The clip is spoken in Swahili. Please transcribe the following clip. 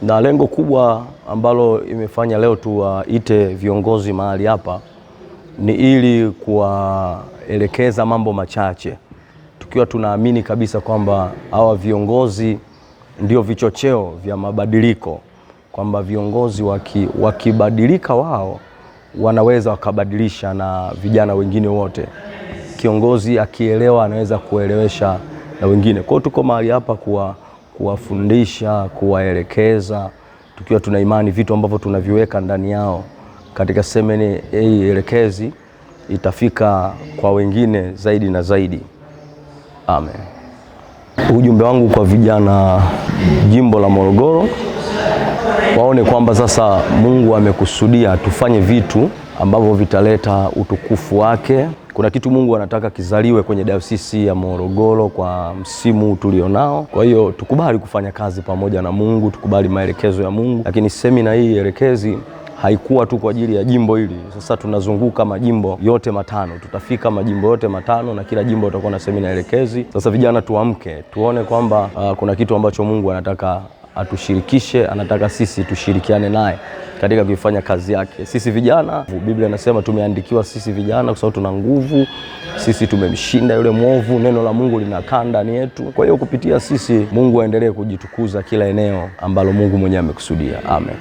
Na lengo kubwa ambalo imefanya leo tuwaite viongozi mahali hapa ni ili kuwaelekeza mambo machache, tukiwa tunaamini kabisa kwamba hawa viongozi ndio vichocheo vya mabadiliko, kwamba viongozi wakibadilika wao wanaweza wakabadilisha na vijana wengine wote. Kiongozi akielewa anaweza kuelewesha na wengine. Kwa hiyo tuko mahali hapa kuwafundisha, kuwaelekeza, tukiwa tuna imani vitu ambavyo tunaviweka ndani yao katika semina hii elekezi itafika kwa wengine zaidi na zaidi. Amen. Ujumbe wangu kwa vijana jimbo la Morogoro, waone kwamba sasa Mungu amekusudia tufanye vitu ambavyo vitaleta utukufu wake. Kuna kitu Mungu anataka kizaliwe kwenye dayosisi ya Morogoro kwa msimu tulionao. Kwa hiyo tukubali kufanya kazi pamoja na Mungu, tukubali maelekezo ya Mungu. Lakini semina hii elekezi haikuwa tu kwa ajili ya jimbo hili. Sasa tunazunguka majimbo yote matano. Tutafika majimbo yote matano na kila jimbo utakuwa na semina elekezi. Sasa vijana tuamke, tuone kwamba kuna kitu ambacho Mungu anataka atushirikishe, anataka sisi tushirikiane naye katika kuifanya kazi yake. Sisi vijana, Biblia inasema tumeandikiwa sisi vijana kwa sababu tuna nguvu, sisi tumemshinda yule mwovu, neno la Mungu linakaa ndani yetu. Kwa hiyo kupitia sisi Mungu aendelee kujitukuza kila eneo ambalo Mungu mwenyewe amekusudia. Amen.